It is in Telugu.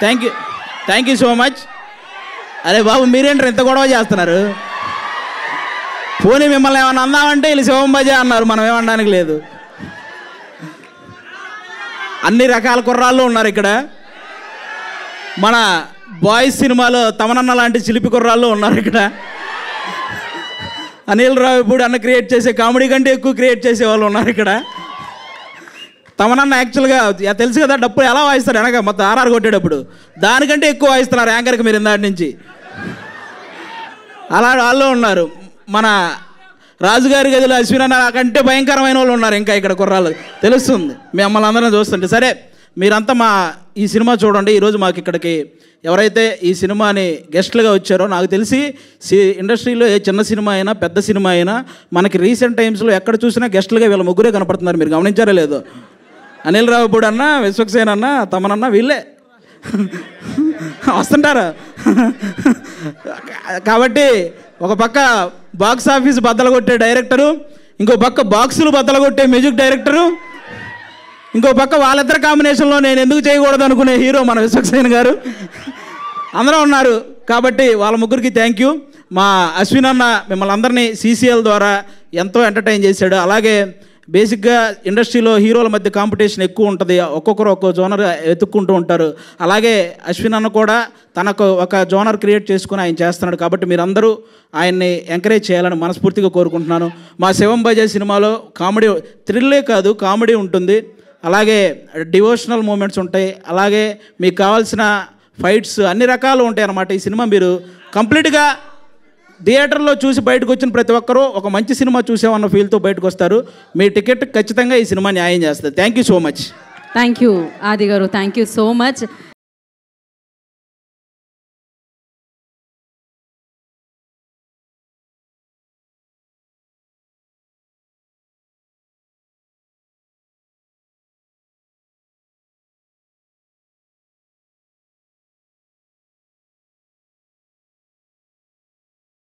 Thank you so much. అరే బాబు మీరేంటారు ఇంత గొడవ చేస్తున్నారు? పోనీ మిమ్మల్ని ఏమన్నా అందామంటే వీళ్ళు శివం భజ అన్నారు, మనం ఏమనడానికి లేదు. అన్ని రకాల కుర్రాళ్ళు ఉన్నారు ఇక్కడ. మన బాయ్స్ సినిమాలో తమనన్న లాంటి చిలిపి కుర్రాళ్ళు ఉన్నారు ఇక్కడ. అనిల్ రావిపూడి అన్న క్రియేట్ చేసే కామెడీ కంటే ఎక్కువ క్రియేట్ చేసే వాళ్ళు ఉన్నారు ఇక్కడ. తమనన్న యాక్చువల్గా తెలుసు కదా డప్పులు ఎలా వాయిస్తారు వెనక మొత్తం ఆర్ఆర్ కొట్టేటప్పుడు, దానికంటే ఎక్కువ వాయిస్తున్నారు యాంకర్కి మీరు ఇందాటి నుంచి. అలా వాళ్ళు ఉన్నారు. మన రాజుగారి గదిలో అశ్విన్ కంటే భయంకరమైన వాళ్ళు ఉన్నారు ఇంకా ఇక్కడ కుర్రాళ్ళు, తెలుస్తుంది మిమ్మల్ని అందరం చూస్తుంటే. సరే మీరంతా మా ఈ సినిమా చూడండి. ఈరోజు మాకు ఇక్కడికి ఎవరైతే ఈ సినిమాని గెస్ట్లుగా వచ్చారో, నాకు తెలిసి ఇండస్ట్రీలో ఏ చిన్న సినిమా అయినా పెద్ద సినిమా అయినా మనకి రీసెంట్ టైమ్స్లో ఎక్కడ చూసినా గెస్ట్లుగా వీళ్ళ ముగ్గురే కనపడుతున్నారు. మీరు గమనించారో లేదో? అనిల్ రావిపూడి అన్న, విశ్వక్సేన్ అన్న, తమనన్న వీళ్ళే వస్తుంటారు. కాబట్టి ఒక పక్క బాక్స్ ఆఫీస్ బద్దలు కొట్టే డైరెక్టరు, ఇంకో పక్క బాక్సులు బద్దలు కొట్టే మ్యూజిక్ డైరెక్టరు, ఇంకో పక్క వాళ్ళిద్దరు కాంబినేషన్లో నేను ఎందుకు చేయకూడదు అనుకునే హీరో మన విశ్వక్సేన్ గారు అందరూ ఉన్నారు. కాబట్టి వాళ్ళ ముగ్గురికి థ్యాంక్ యూ. మా అశ్విన్ అన్న మిమ్మల్ని అందరినీ సీసీఎల్ ద్వారా ఎంతో ఎంటర్టైన్ చేశాడు. అలాగే బేసిక్గా ఇండస్ట్రీలో హీరోల మధ్య కాంపిటీషన్ ఎక్కువ ఉంటుంది, ఒక్కొక్కరు ఒక్కో జోనర్ వెతుక్కుంటూ ఉంటారు. అలాగే అశ్విన్ అన్న కూడా తనకు ఒక జోనర్ క్రియేట్ చేసుకుని ఆయన చేస్తున్నాడు. కాబట్టి మీరందరూ ఆయన్ని ఎంకరేజ్ చేయాలని మనస్ఫూర్తిగా కోరుకుంటున్నాను. మా శివం భజ సినిమాలో కామెడీ థ్రిల్లే కాదు, కామెడీ ఉంటుంది, అలాగే డివోషనల్ మూమెంట్స్ ఉంటాయి, అలాగే మీకు కావాల్సిన ఫైట్స్ అన్ని రకాలు ఉంటాయి అన్నమాట. ఈ సినిమా మీరు కంప్లీట్గా థియేటర్లో చూసి బయటకు వచ్చిన ప్రతి ఒక్కరూ ఒక మంచి సినిమా చూసామన్న ఫీల్తో బయటకు వస్తారు. మీ టికెట్ ఖచ్చితంగా ఈ సినిమా న్యాయం చేస్తుంది. Thank you so much. Thank you ఆది గారు, థ్యాంక్ యూ సో మచ్.